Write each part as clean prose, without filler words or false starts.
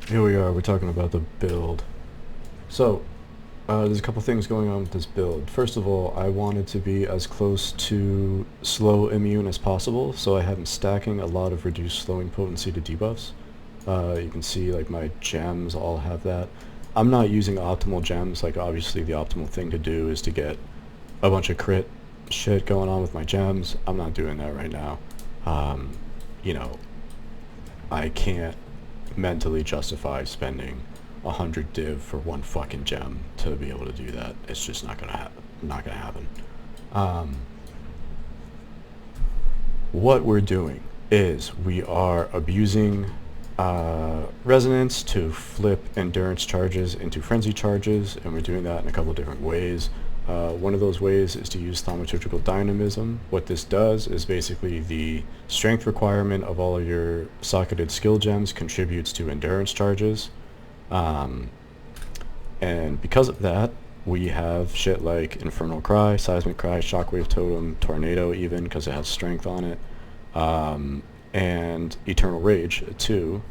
Here we are, we're talking about the build. So, there's a couple things going on with this build. First of all, I wanted to be as close to slow immune as possible, so I have stacking a lot of reduced slowing potency to debuffs. You can see like my gems all have that. I'm not using optimal gems, like obviously the optimal thing to do is to get a bunch of crit shit going on with my gems. I'm not doing that right now. Um, you know, I can't mentally justify spending 100 div for one fucking gem to be able to do that. It's just not gonna happen. Not gonna happen. Um, what we're doing is we are abusing resonance to flip endurance charges into frenzy charges, and we're doing that in a couple different ways. One of those ways is to use thaumaturgical dynamism. What this does is basically the strength requirement of all of your socketed skill gems contributes to endurance charges. Um, and because of that, we have shit like Infernal Cry, Seismic Cry, Shockwave Totem, Tornado even, because it has strength on it, and Eternal Rage too.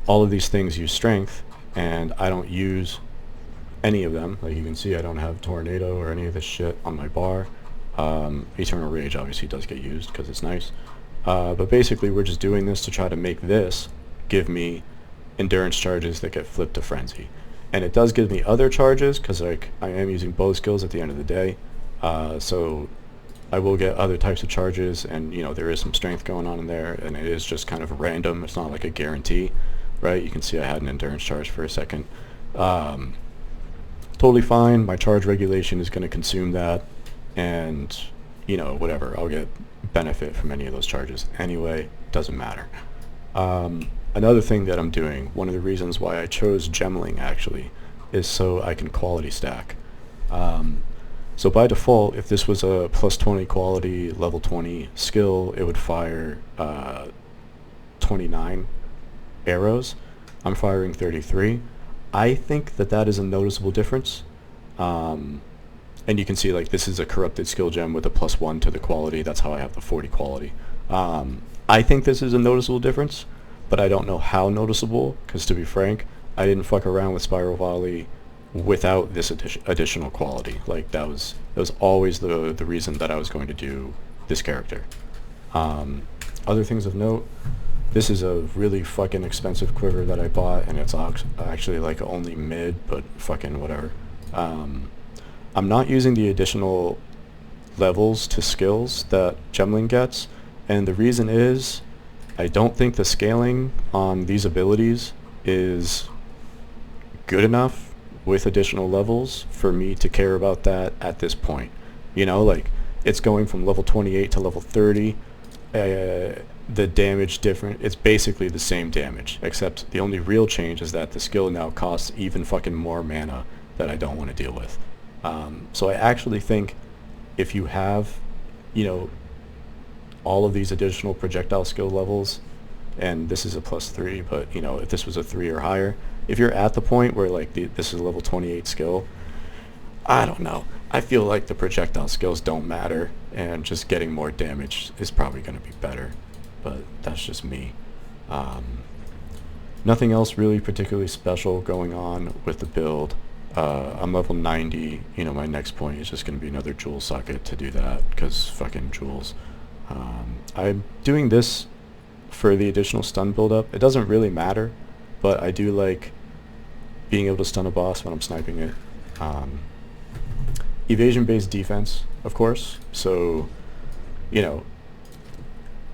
All of these things use strength, and I don't use any of them. Like you can see, I don't have Tornado or any of this shit on my bar. Eternal Rage obviously does get used because it's nice. But basically we're just doing this to try to make this give me endurance charges that get flipped to frenzy. And it does give me other charges because like I am using bow skills at the end of the day. So I will get other types of charges, and you know there is some strength going on in there, and it is just kind of random. It's not like a guarantee, right? You can see I had an endurance charge for a second. Totally fine. My charge regulation is going to consume that, and you know whatever, I'll get benefit from any of those charges anyway. Doesn't matter. Another thing that I'm doing, one of the reasons why I chose Gemling actually, is so I can quality stack. So by default, if this was a plus 20 quality, level 20 skill, it would fire 29 arrows. I'm firing 33. I think that that is a noticeable difference. And you can see like this is a corrupted skill gem with a +1 to the quality. That's how I have the 40 quality. I think this is a noticeable difference, but I don't know how noticeable, because to be frank, I didn't fuck around with Spiral Volley without this additional quality. Like that was always the reason that I was going to do this character. Other things of note, this is a really fucking expensive quiver that I bought, and it's actually like only mid, but fucking whatever. I'm not using the additional levels to skills that Gemling gets, and the reason is I don't think the scaling on these abilities is good enough with additional levels for me to care about that at this point. You know, like it's going from level 28 to level 30. The damage different, it's basically the same damage, except the only real change is that the skill now costs even fucking more mana that I don't want to deal with. So I actually think if you have, you know, all of these additional projectile skill levels, and this is a +3, but you know, if this was a 3 or higher, if you're at the point where like this is a level 28 skill, I don't know. I feel like the projectile skills don't matter, and just getting more damage is probably going to be better. But that's just me. Nothing else really particularly special going on with the build. I'm level 90. You know, my next point is just going to be another jewel socket to do that, because fucking jewels. I'm doing this for the additional stun build-up. It doesn't really matter, but I do like being able to stun a boss when I'm sniping it. Evasion-based defense, of course. So, you know,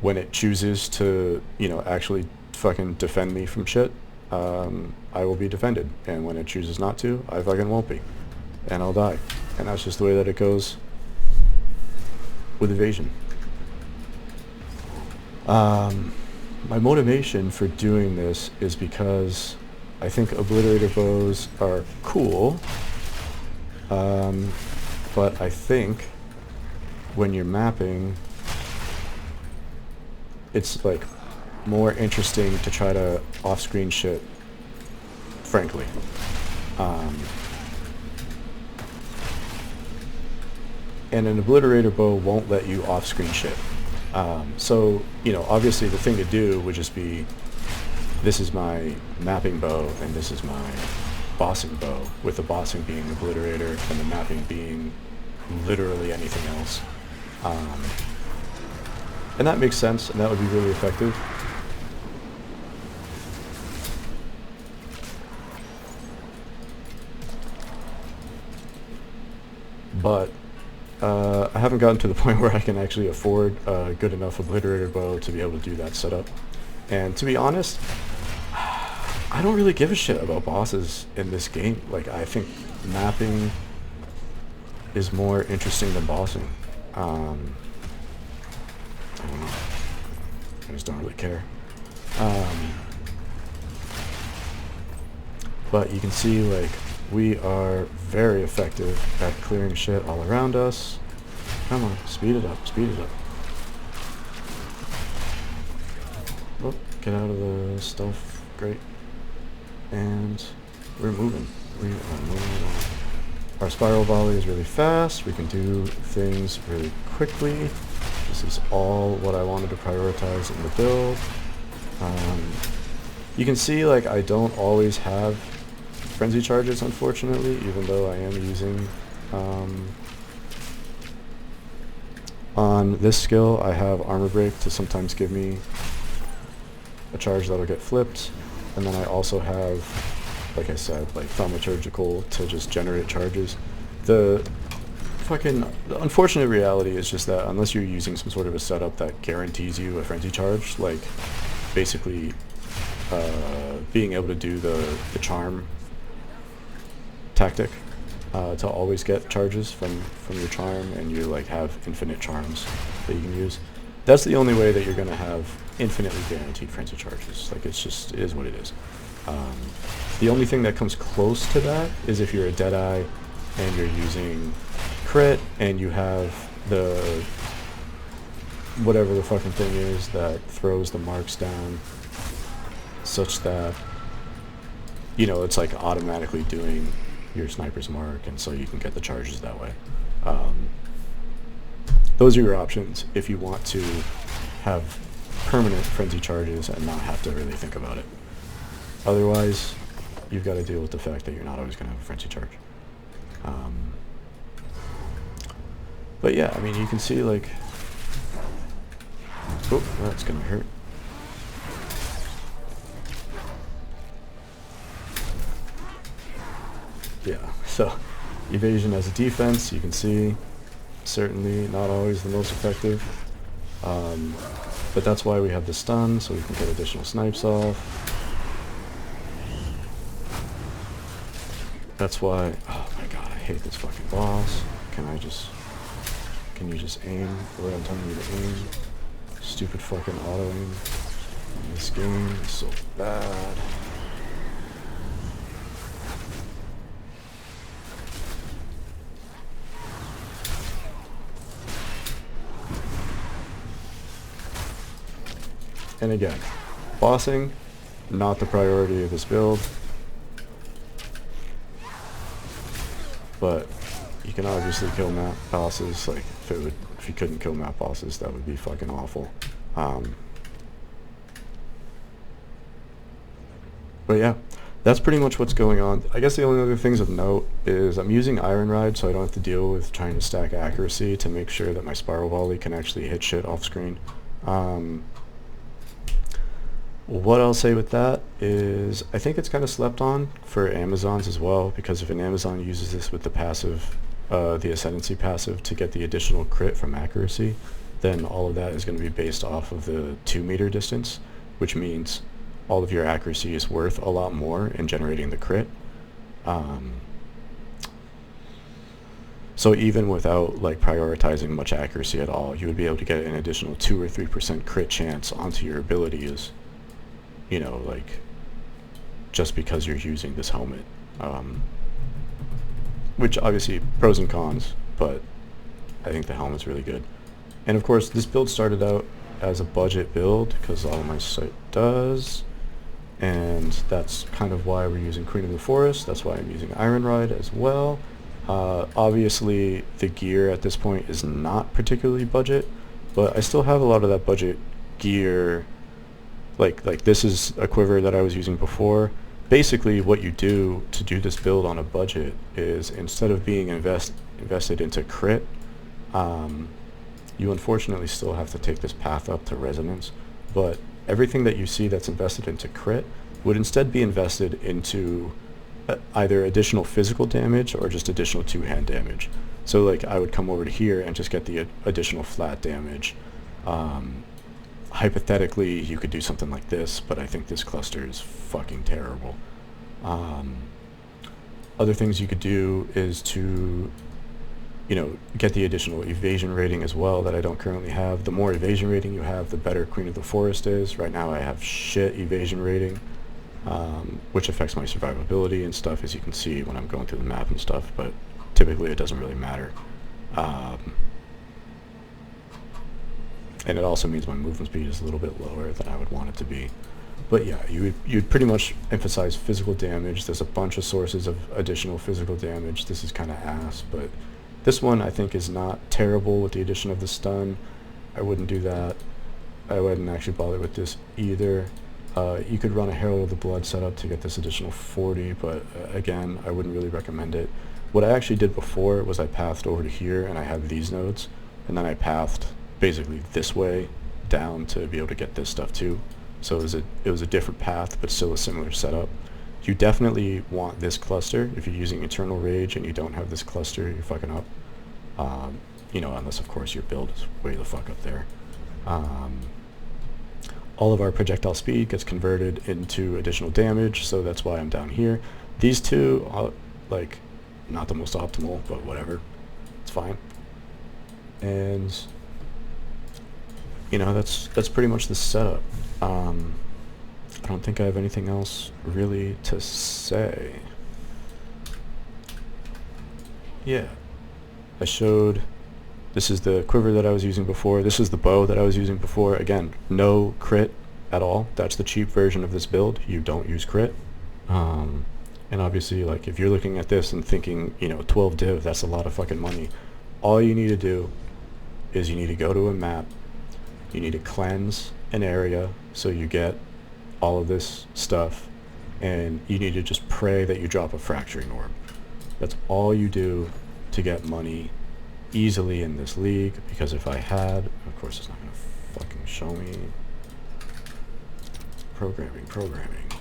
when it chooses to, you know, actually fucking defend me from shit, I will be defended. And when it chooses not to, I fucking won't be. And I'll die. And that's just the way that it goes with evasion. My motivation for doing this is because I think obliterator bows are cool, but I think when you're mapping, it's like more interesting to try to off-screen shit, frankly. And an obliterator bow won't let you off-screen shit. So, you know, obviously the thing to do would just be this is my mapping bow and this is my bossing bow, with the bossing being obliterator and the mapping being literally anything else. And that makes sense, and that would be really effective. But I haven't gotten to the point where I can actually afford a good enough obliterator bow to be able to do that setup. And to be honest, I don't really give a shit about bosses in this game. Like, I think mapping is more interesting than bossing. I don't know. I just don't really care. But you can see, like, we are very effective at clearing shit all around us. Come on, speed it up, speed it up. Oh, get out of the stuff. Great. And we're moving. We are moving on. Our spiral volley is really fast. We can do things really quickly. This is all what I wanted to prioritize in the build. You can see, like, I don't always have frenzy charges, unfortunately, even though I am using on this skill I have armor break to sometimes give me a charge that'll get flipped, and then I also have, like I said, like thaumaturgical to just generate charges. The unfortunate reality is just that unless you're using some sort of a setup that guarantees you a frenzy charge, like basically being able to do the charm tactic to always get charges from your charm, and you like have infinite charms that you can use. That's the only way that you're going to have infinitely guaranteed frenzy charges. Like, it is what it is. The only thing that comes close to that is if you're a Deadeye and you're using crit and you have the whatever the fucking thing is that throws the marks down such that, you know, it's like automatically doing your sniper's mark, and so you can get the charges that way. Those are your options if you want to have permanent frenzy charges and not have to really think about it. Otherwise, you've got to deal with the fact that you're not always going to have a frenzy charge. But yeah, I mean, you can see, like, oh, that's going to hurt. Yeah, so evasion as a defense, you can see, certainly not always the most effective. But that's why we have the stun, so we can get additional snipes off. That's why, oh my god, I hate this fucking boss. Can you just aim the way I'm telling you to aim? Stupid fucking auto aim in this game is so bad. And again, bossing, not the priority of this build, but you can obviously kill map bosses. Like, if you couldn't kill map bosses, that would be fucking awful. But yeah, that's pretty much what's going on. I guess the only other things of note is I'm using Iron Ride, so I don't have to deal with trying to stack accuracy to make sure that my spiral volley can actually hit shit off screen. What I'll say with that is I think it's kind of slept on for Amazons as well, because if an Amazon uses this with the passive, the Ascendancy passive to get the additional crit from accuracy, then all of that is going to be based off of the 2 meter distance, which means all of your accuracy is worth a lot more in generating the crit. So even without like prioritizing much accuracy at all, you would be able to get an additional 2 or 3% crit chance onto your abilities, you know, like, just because you're using this helmet. Which obviously pros and cons, but I think the helmet's really good. And of course, this build started out as a budget build, because all of my site does, and that's kind of why we're using Queen of the Forest. That's why I'm using Iron Ride as well. Obviously, the gear at this point is not particularly budget, but I still have a lot of that budget gear like this is a quiver that I was using before. Basically, what you do to do this build on a budget is instead of being invested into crit, you unfortunately still have to take this path up to resonance, but everything that you see that's invested into crit would instead be invested into either additional physical damage or just additional two-hand damage. So like I would come over to here and just get the additional flat damage. Hypothetically, you could do something like this, but I think this cluster is fucking terrible. Other things you could do is to, you know, get the additional evasion rating as well that I don't currently have. The more evasion rating you have, the better Queen of the Forest is. Right now I have shit evasion rating, which affects my survivability and stuff, as you can see when I'm going through the map and stuff, but typically it doesn't really matter. And it also means my movement speed is a little bit lower than I would want it to be. But yeah, you'd pretty much emphasize physical damage. There's a bunch of sources of additional physical damage. This is kind of ass, but this one I think is not terrible with the addition of the stun. I wouldn't do that. I wouldn't actually bother with this either. You could run a Herald of the Blood setup to get this additional 40, but again, I wouldn't really recommend it. What I actually did before was I pathed over to here and I had these nodes, and then I pathed basically this way down to be able to get this stuff too. So it was a different path, but still a similar setup. You definitely want this cluster. If you're using Eternal Rage and you don't have this cluster, you're fucking up. You know, unless of course your build is way the fuck up there. All of our projectile speed gets converted into additional damage, so that's why I'm down here. These two are like not the most optimal, but whatever, it's fine. And you know, that's pretty much the setup. I don't think I have anything else really to say. Yeah, I showed, this is the quiver that I was using before, this is the bow that I was using before. Again, no crit at all. That's the cheap version of this build. You don't use crit. And obviously, like, if you're looking at this and thinking, you know, 12 div, that's a lot of fucking money. All you need to do is you need to go to a map, you need to cleanse an area so you get all of this stuff, and you need to just pray that you drop a fracturing orb. That's all you do to get money easily in this league, because if I had, of course it's not going to fucking show me. Programming.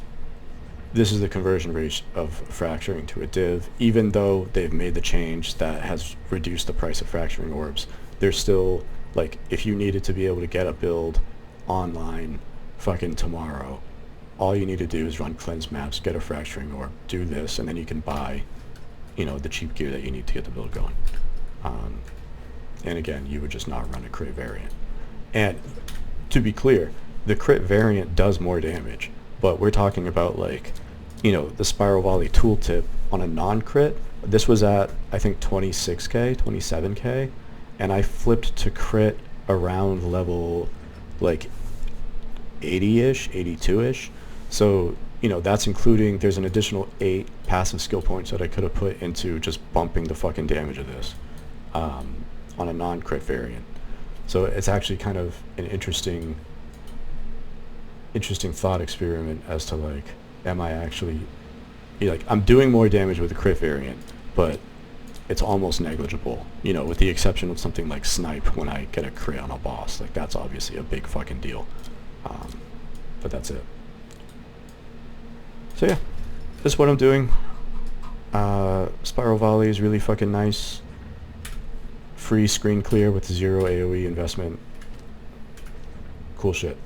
This is the conversion rate of fracturing to a div. Even though they've made the change that has reduced the price of fracturing orbs, there's still, like, if you needed to be able to get a build online fucking tomorrow, all you need to do is run cleanse maps, get a fracturing orb, do this, and then you can buy, you know, the cheap gear that you need to get the build going. And again, you would just not run a crit variant. And to be clear, the crit variant does more damage, but we're talking about, like, you know, the Spiral Volley tooltip on a non-crit. This was at, I think, 26k, 27k, and I flipped to crit around level, like, 80-ish, 82-ish. So, you know, that's including, there's an additional 8 passive skill points that I could have put into just bumping the fucking damage of this on a non-crit variant. So it's actually kind of an interesting thought experiment as to, like, am I actually, like, I'm doing more damage with the crit variant, but it's almost negligible, you know, with the exception of something like Snipe when I get a crit on a boss. Like, that's obviously a big fucking deal. But that's it. So yeah, this is what I'm doing. Spiral Volley is really fucking nice. Free screen clear with 0 AoE investment. Cool shit.